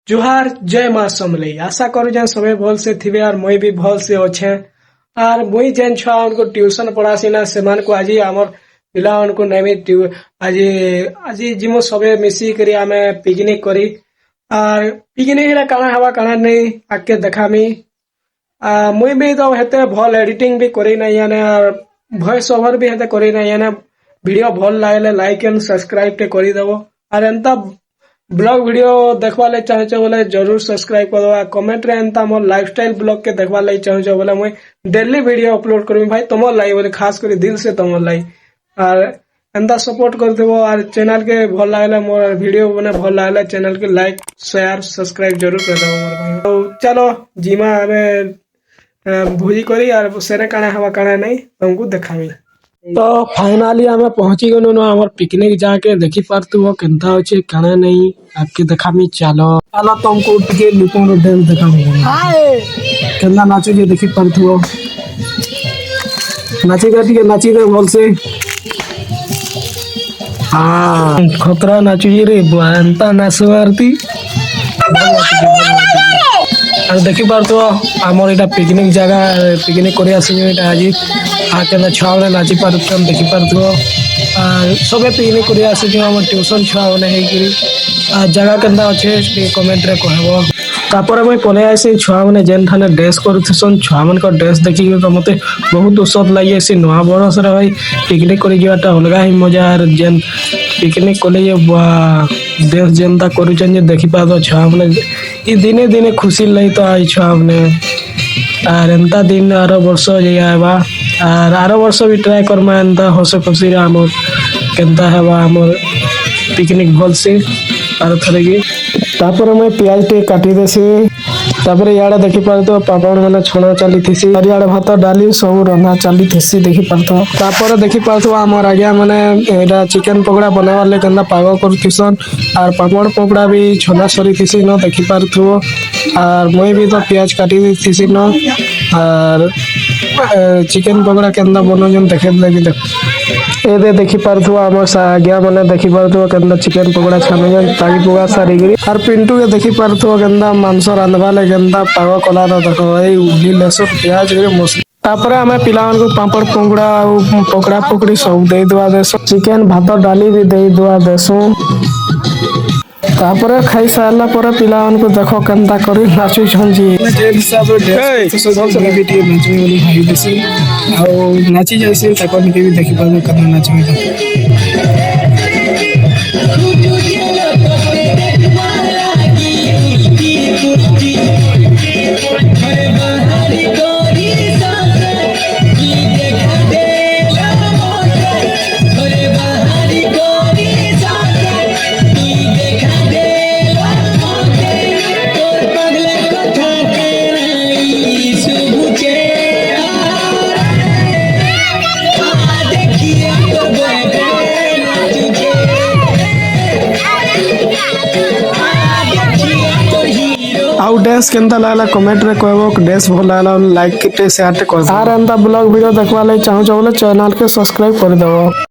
जोहार जय माँ समलई आशा करू जे सबे भल से थिबे और मुई भी भल से अच्छे और मुई जेन छुआ उनको ट्यूशन पढ़ासी ना सेमान को आज हमर पिला उनको नेमी आज आज जिमो सबे मिसी करी आमे पिकनिक करी और पिकनिक रे काना हवा काना नहीं आके देखामी मुई भी तो हेते भल एडिटिंग भी करी नहीं याने और वॉइस ओवर भी हेते करी नहीं याने वीडियो भल लागले लाइक एंड सब्सक्राइब टे करी देबो और एंता ब्लॉग वीडियो देखवा ले चाहो बोले जरूर सब्सक्राइब कर दो कमेंट रे एंता मोर लाइफस्टाइल ब्लॉग के देखवा ले चाहो बोले मुई डेली वीडियो अपलोड करमी भाई तुमर लाई बोले खास कर दिल से तुमर लाई और एंता सपोर्ट कर देबो और चैनल के भल लागले मोर वीडियो बने भल लागले चैनल के लाइक शेयर सब्सक्राइब जरूर कर देबो मोर भाई तो चलो जीमा हमें भोजी करी और सेने काना हवा काना नहीं तुमको देखामी तो फाइनली हमें पहुंची गनु न हमर पिकनिक जाके देखि पारतु हो केनता होचे काना नहीं आपके देखामी चलो चलो तुमको टिके लुकोन डैम देखामी हाय केना नाचो जे देखि पारतु हो नाची दे बोल से हां खतरा नाचो रे बनता नाचवारती और देखि पारतु हमर एटा पिकनिक जगह पिकनिक करे आसी एटा आज आके छुआ नाची पार्थ देखी पार्थ और सबे पिकनिक कर आम ट्यूशन छुआ मैंने जगह के अच्छे कमेंट रे कहब तापर मुझे पलि आसी छुआ मैंने जेन थाने ड्रेस करसन छुआ मान ड्रेस देखिक तो मत बहुत उसद लगी नुआ बरस भाई पिकनिक कर अलग ही मजा और जेन पिकनिक कले ड्रेस जेनता कर देखी पार छुआ मैंने दिने दिने खुशी लगी तो आई छुआ मैंने और एंता दिन आर वर्ष आवा और आर वर्ष भी ट्राए करमा एंता हस खुशी आमर केनता हेबा आमर पिकनिक भल से और थरे की तापर मैं प्याज टे काटी देसी तापर याडे देखि पारतो पापड़ माने छणा चली थिसी और याडे भात डाली सब रंधा चली थिसी देखि पारतो तापर देखि पारतो हमर आज्ञा माने एडा चिकन पकोड़ा बनावा ले केनता पागो करथिसन और पापड़ पकोड़ा भी छना सरी थिसी न देखि पारतो और मैं भी तो प्याज काटी थिसी न और चिकन पकोड़ा केनता बनोजन देखे लगी देख ए देखि पारथु हमर आज्ञा माने देखि पारथु केनता चिकन पकोड़ा छानजन तागी पुगा सारीगिरी और पिंटू के देखि पारथु केनता मांस रांधवा ले केनता पागो कला न देखो ए उली लहसुन प्याज रे मसला तापर हमें पिलावन को पापड़ पकोड़ा और पकोड़ा पकड़ी सब दे दुआ देसो चिकन भात डाली भी दे दुआ देसो तापर खाई सारला पर पिलावन को देखो केनता करी नाचु छंजी जे हिसाब रे तो सब वीडियो नाचो वाली भाई देसी और नाची जैसे तकन के भी देखि पाबो केना नाचो आउ डांस केनता लागला कमेंट रे कहबो डांस भल लागला लाइक के शेयर कर और एंता ब्लॉग वीडियो देखवा ले चाहो बोले चैनल के सब्सक्राइब कर दो।